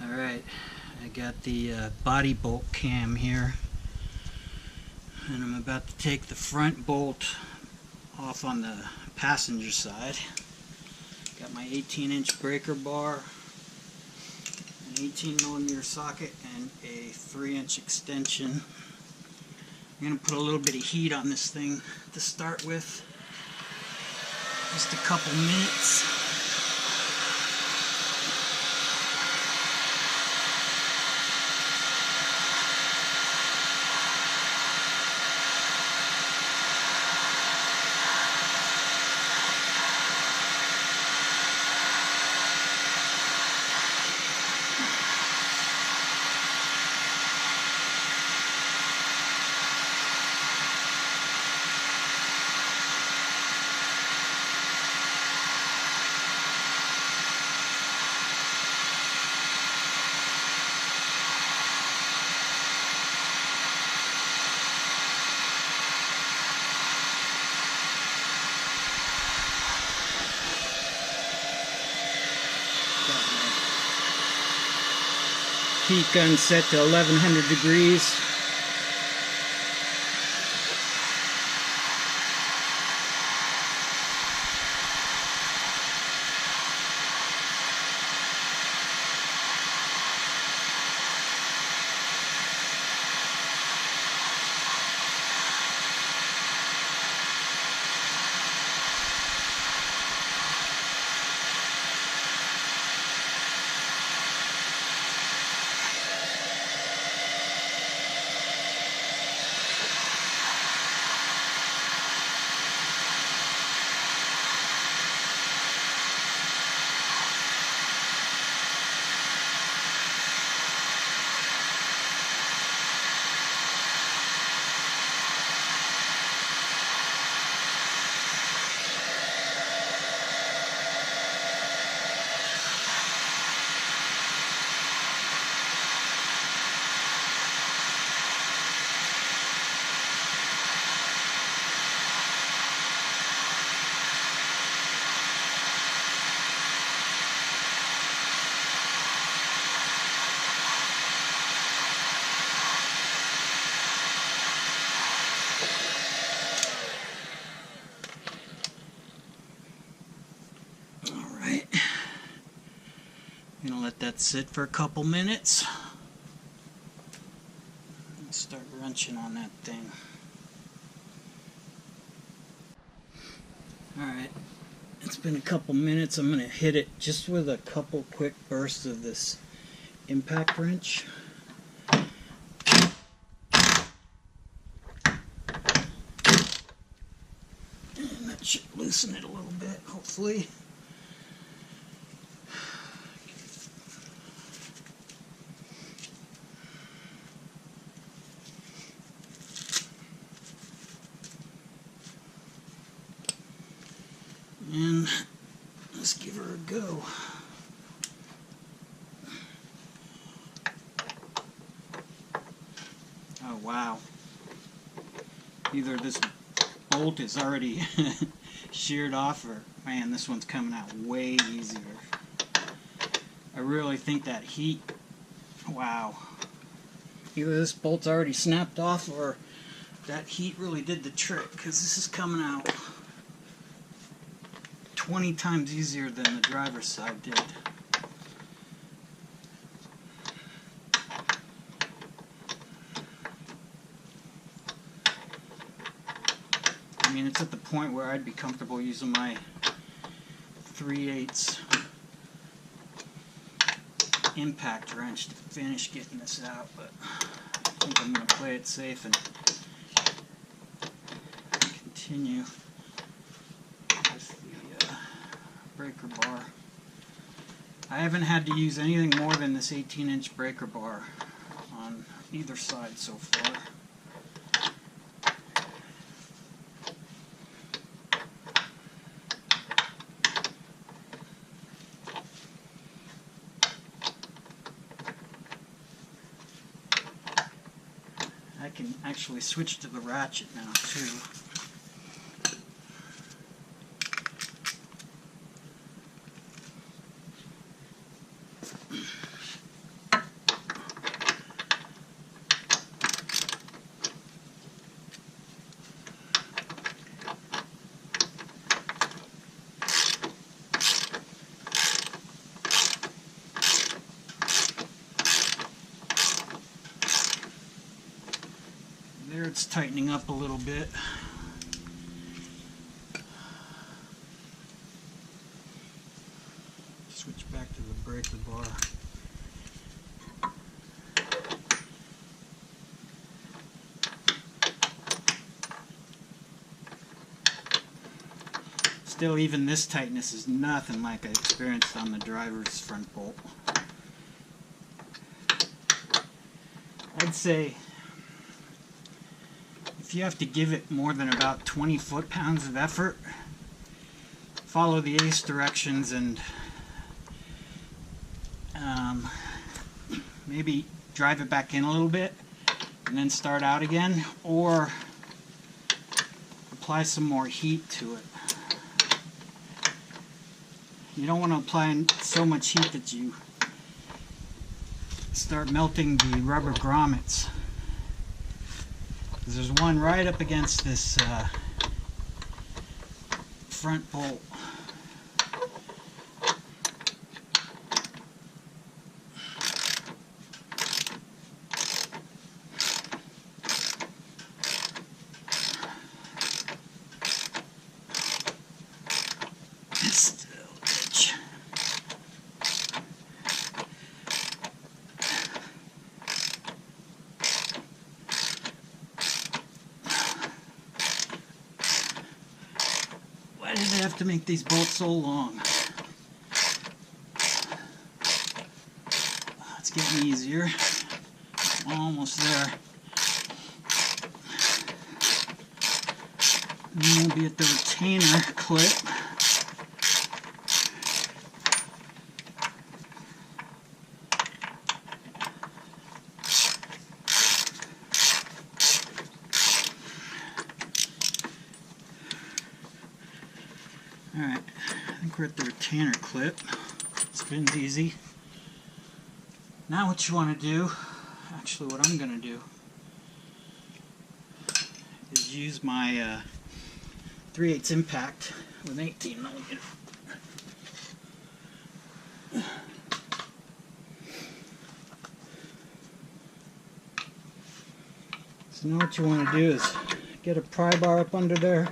Alright, I got the body bolt cam here, and I'm about to take the front bolt off on the passenger side. Got my 18-inch breaker bar, an 18mm socket, and a 3-inch extension. I'm going to put a little bit of heat on this thing to start with, just a couple minutes. Heat gun set to 1100 degrees. I'm going to let that sit for a couple minutes and start wrenching on that thing. Alright, it's been a couple minutes. I'm going to hit it just with a couple quick bursts of this impact wrench. And that should loosen it a little bit, hopefully. And let's give her a go. Oh wow. Either this bolt is already sheared off, or man, this one's coming out way easier. I really think that heat, wow. Either this bolt's already snapped off, or that heat really did the trick, because this is coming out 20 times easier than the driver's side did. I mean, it's at the point where I'd be comfortable using my 3/8 impact wrench to finish getting this out, but I think I'm going to play it safe and continue with the breaker bar. I haven't had to use anything more than this 18-inch breaker bar on either side so far. I can actually switch to the ratchet now too. starts tightening up a little bit. Switch back to the breaker bar. Still, even this tightness is nothing like I experienced on the driver's front bolt. I'd say if you have to give it more than about 20 foot-pounds of effort, follow the ACE directions and maybe drive it back in a little bit and then start out again, or apply some more heat to it. You don't want to apply so much heat that you start melting the rubber grommets. There's one right up against this front bolt. Why did they have to make these bolts so long? It's getting easier. Almost there. And then we'll be at the retainer clip. Alright, I think we're at the retainer clip. Spins easy. Now what you want to do, actually what I'm going to do, is use my 3/8 impact with 18mm. So now what you want to do is get a pry bar up under there.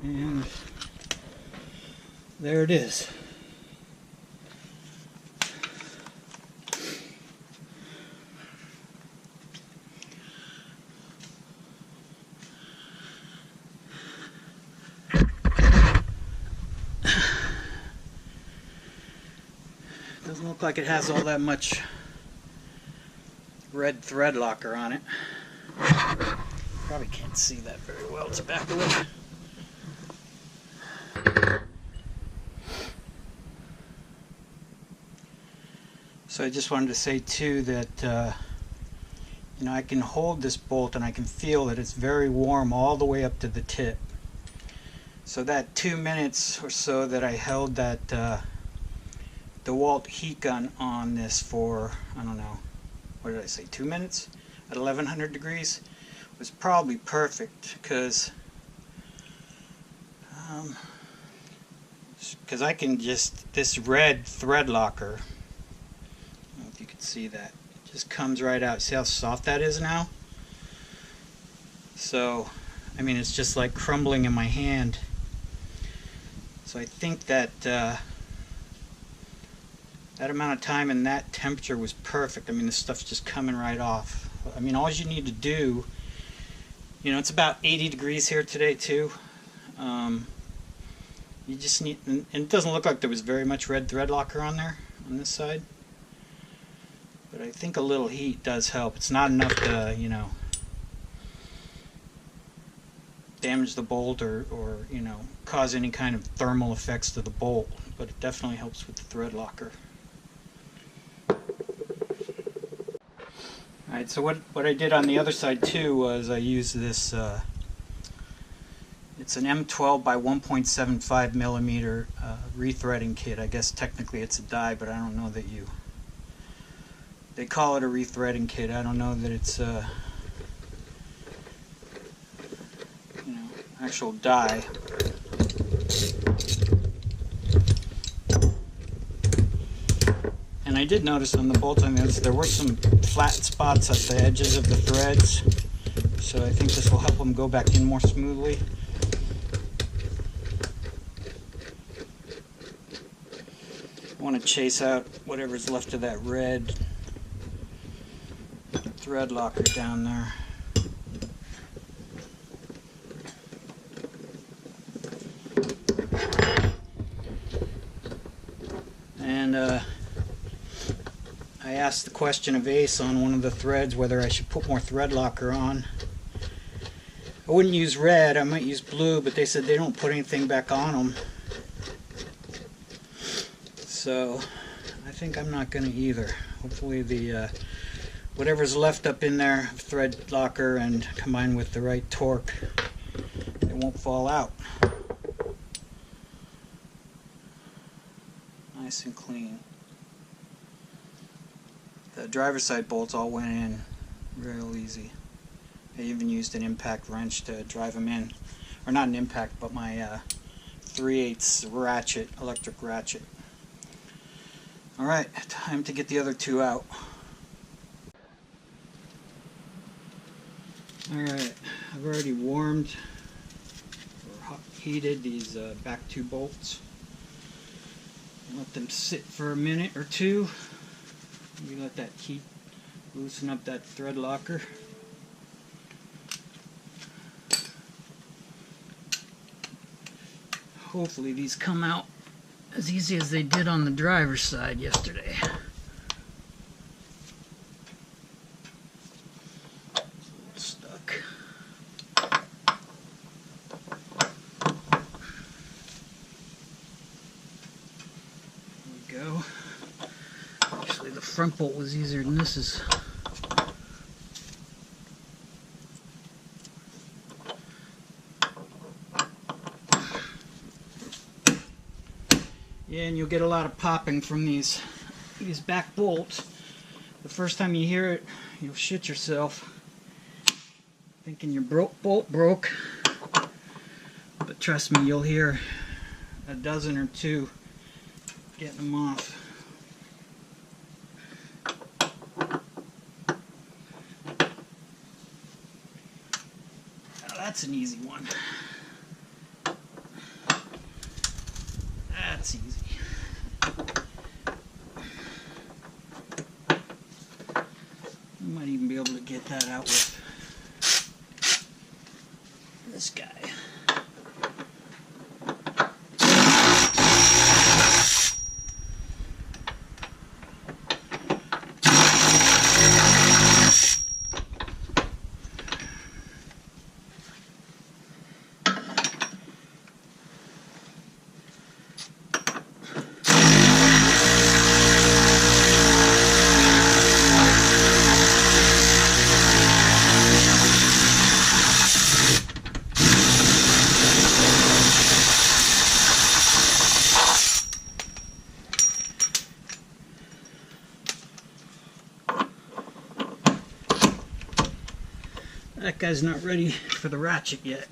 And there it is. Doesn't look like it has all that much red thread locker on it. Probably can't see that very well. It's back a little. So I just wanted to say too that you know, I can hold this bolt and I can feel that it's very warm all the way up to the tip. So that 2 minutes or so that I held that DeWalt heat gun on this for, I don't know, what did I say, 2 minutes at 1100 degrees was probably perfect, because I can just, this red thread locker, I don't know if you can see that, it just comes right out. See how soft that is now? So I mean, it's just like crumbling in my hand. So I think that that amount of time and that temperature was perfect. I mean, this stuff's just coming right off. I mean, all you need to do, you know, it's about 80 degrees here today too. You just need, and it doesn't look like there was very much red thread locker on there, on this side. But I think a little heat does help. It's not enough to, you know, damage the bolt or you know, cause any kind of thermal effects to the bolt, but it definitely helps with the thread locker. Alright, so what I did on the other side too was I used this, it's an M12 by 1.75 millimeter rethreading kit. I guess technically it's a die, but I don't know that they call it a rethreading kit. I don't know that it's actual die. And I did notice on the bolt on this, there were some flat spots at the edges of the threads. So I think this will help them go back in more smoothly. I want to chase out whatever's left of that red thread locker down there. And I asked the question of Ace on one of the threads whether I should put more thread locker on. I wouldn't use red, I might use blue, but they said they don't put anything back on them. So I think I'm not going to either. Hopefully the whatever's left up in there, thread locker, and combined with the right torque, it won't fall out. Nice and clean. The driver's side bolts all went in real easy. I even used an impact wrench to drive them in. Or not an impact, but my 3/8 ratchet, electric ratchet. Alright, time to get the other two out. Alright, I've already warmed or heated these back two bolts. Let them sit for a minute or two. You let that heat loosen up that thread locker. Hopefully these come out as easy as they did on the driver's side yesterday. Stuck. There we go. Actually, the front bolt was easier than this is. Yeah, and you'll get a lot of popping from these back bolts. The first time you hear it, you'll shit yourself, thinking your bolt broke. But trust me, you'll hear a dozen or two getting them off. Now that's an easy one. That's easy. You might even be able to get that out with this guy. That guy's not ready for the ratchet yet.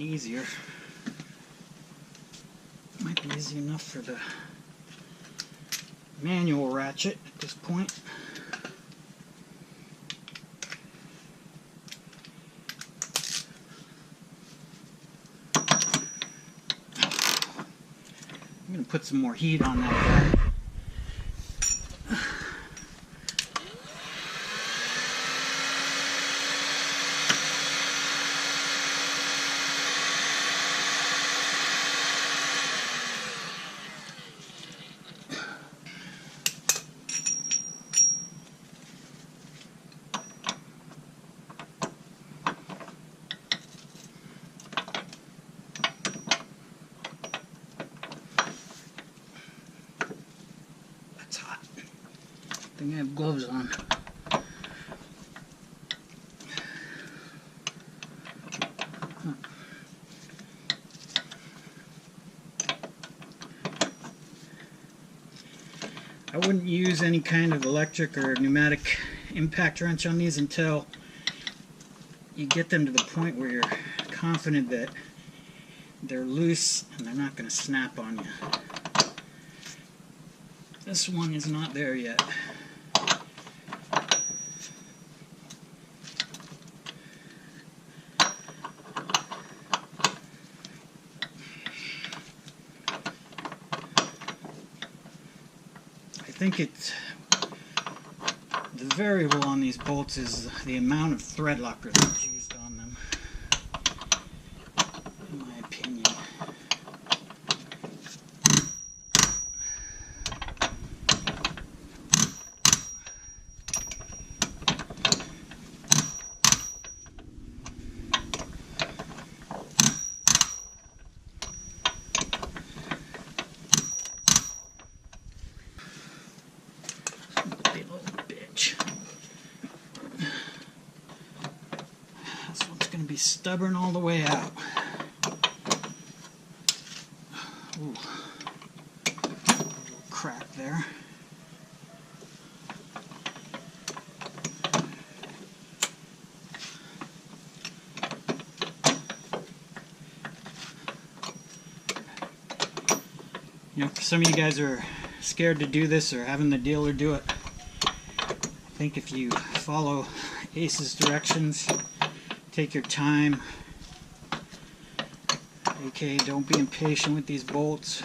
Easier. Might be easy enough for the manual ratchet at this point. I'm going to put some more heat on that guy. think I have gloves on. I wouldn't use any kind of electric or pneumatic impact wrench on these until you get them to the point where you're confident that they're loose and they're not going to snap on you. This one is not there yet. I think the variable on these bolts is the amount of thread locker that's used on them, in my opinion. Be stubborn all the way out. Ooh. A little crack there. You know, for some of you guys are scared to do this or having the dealer do it, I think if you follow Ace's directions, take your time. Okay, don't be impatient with these bolts.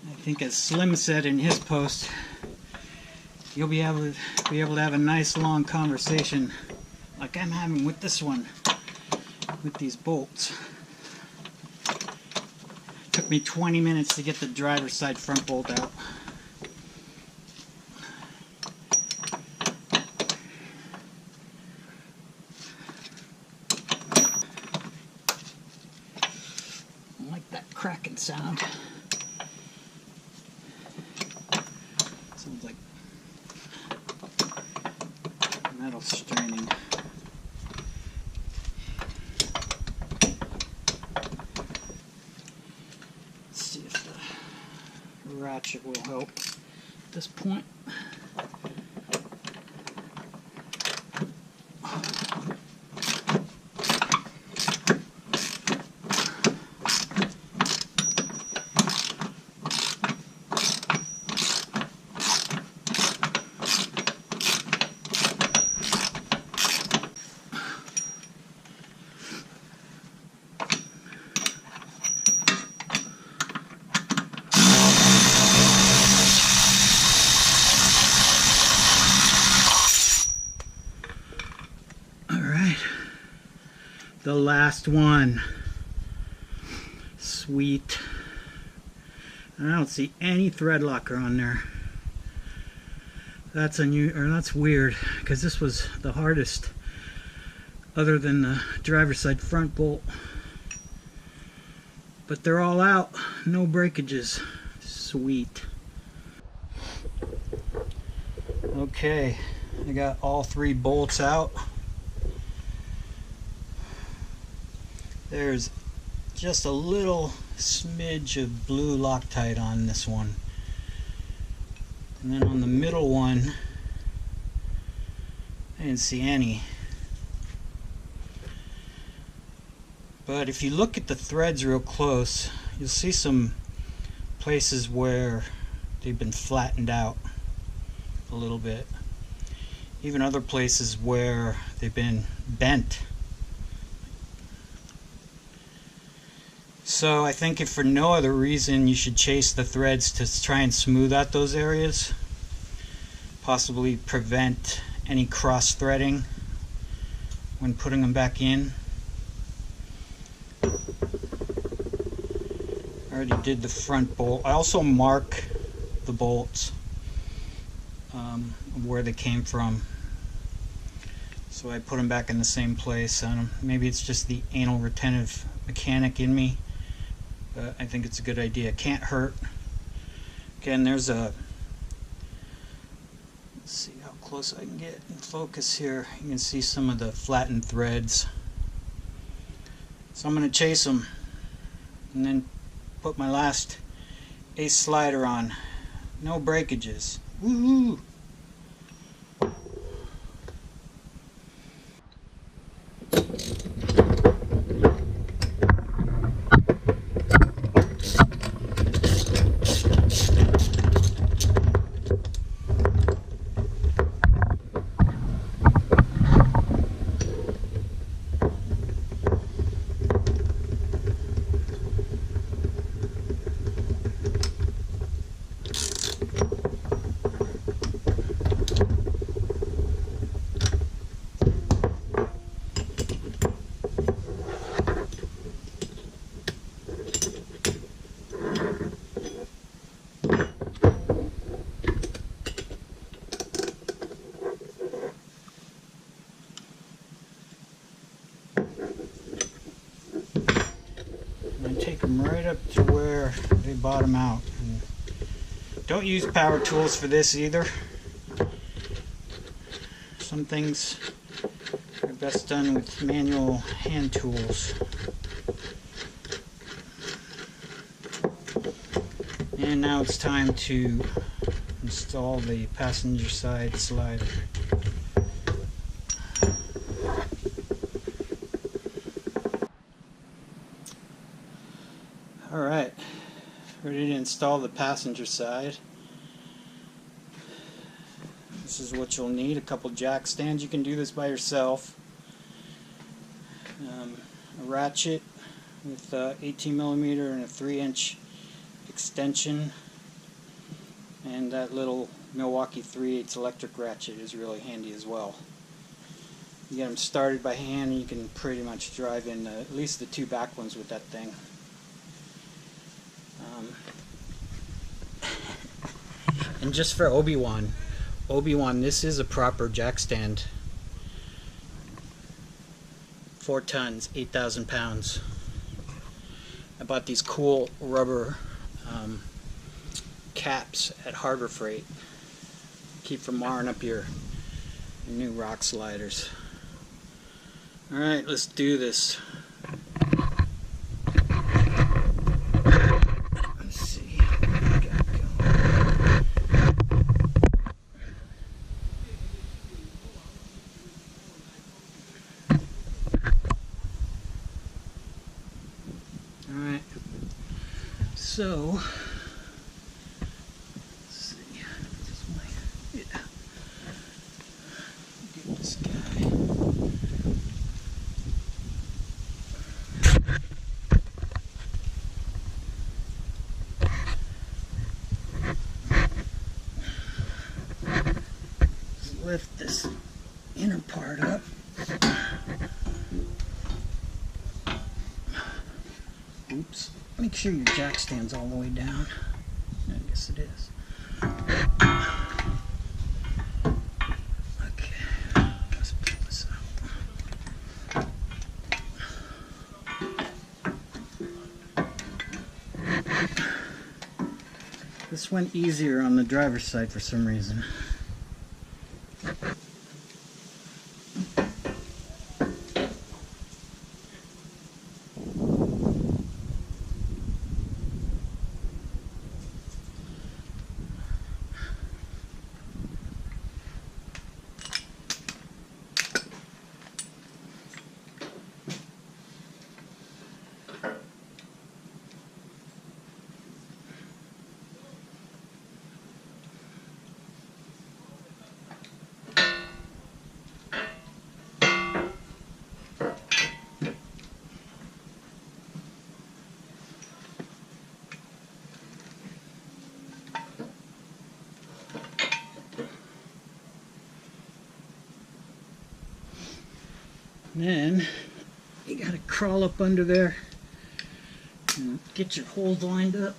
I think as Slim said in his post, you'll be able to have a nice long conversation like I'm having with this one, with these bolts. It took me 20 minutes to get the driver's side front bolt out. Cracking sound. Sounds like metal straining. Let's see if the ratchet will help at this point. The last one. Sweet. I don't see any thread locker on there. That's that's weird, because this was the hardest other than the driver's side front bolt. But they're all out. No breakages. Sweet. Okay, I got all 3 bolts out. There's just a little smidge of blue Loctite on this one. And then on the middle one, I didn't see any. But if you look at the threads real close, you'll see some places where they've been flattened out a little bit. Even other places where they've been bent. So I think if for no other reason, you should chase the threads to try and smooth out those areas. Possibly prevent any cross threading when putting them back in. I already did the front bolt. I also mark the bolts where they came from. So I put them back in the same place. Maybe it's just the anal retentive mechanic in me. I think it's a good idea. It can't hurt. Again, there's a, let's see how close I can get in focus here. You can see some of the flattened threads. So I'm going to chase them and then put my last ace slider on. No breakages. Woohoo! And take them right up to where they bottom out. And don't use power tools for this either. Some things are best done with manual hand tools. And now it's time to install the passenger side slider. Alright, ready to install the passenger side. This is what you'll need: a couple jack stands. You can do this by yourself. A ratchet with 18mm and a 3-inch extension, and that little Milwaukee 3/8 electric ratchet is really handy as well. You get them started by hand and you can pretty much drive in at least the 2 back ones with that thing. And just for Obi-Wan, this is a proper jack stand. 4 tons, 8,000 pounds. I bought these cool rubber caps at Harbor Freight. Keep from marring up your new rock sliders. Alright, let's do this. Let's see what we got going. Alright, so let's see. Get this guy. Just lift this inner part up. Oops. Make sure your jack stand's all the way down. I guess it is. Okay. Let's pull this out. This went easier on the driver's side for some reason. Then you gotta crawl up under there and get your holes lined up.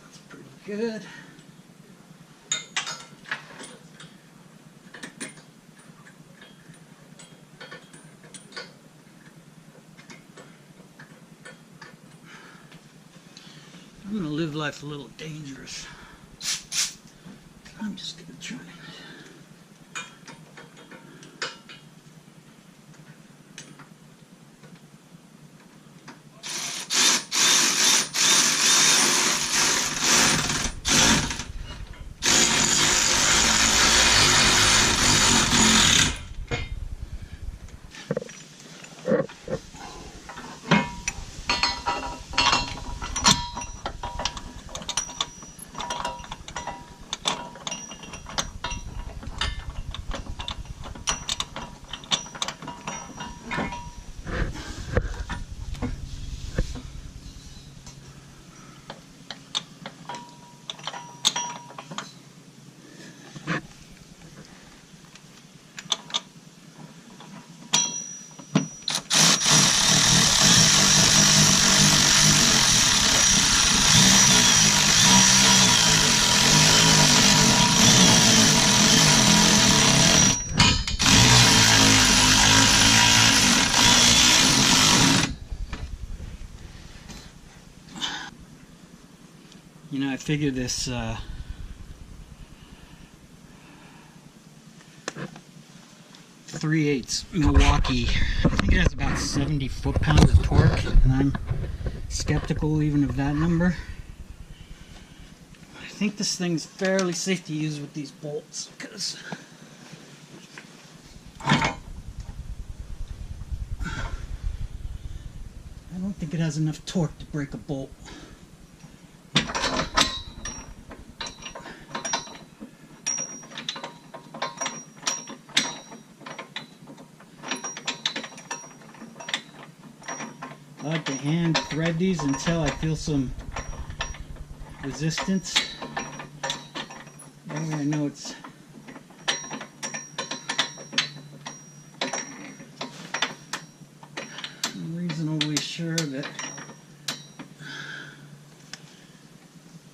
That's pretty good. I'm gonna live life a little dangerous. I'm just gonna try it. You know, I figure this 3/8 Milwaukee, I think it has about 70 foot-pounds of torque, and I'm skeptical even of that number. I think this thing's fairly safe to use with these bolts, because I don't think it has enough torque to break a bolt. I like to hand thread these until I feel some resistance. That way I know it's I'm reasonably sure that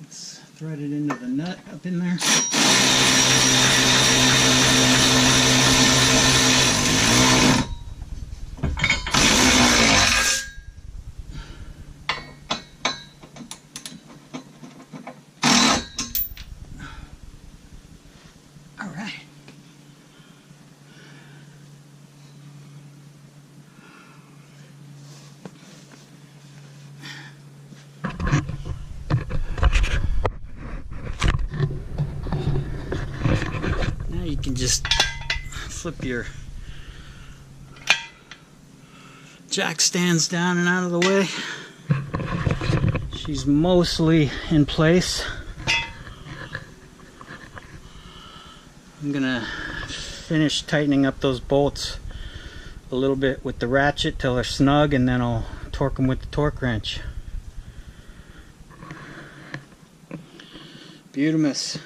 it's threaded into the nut up in there. You can just flip your jack stands down and out of the way. She's mostly in place. I'm gonna finish tightening up those bolts a little bit with the ratchet till they're snug, and then I'll torque them with the torque wrench. Beautimus.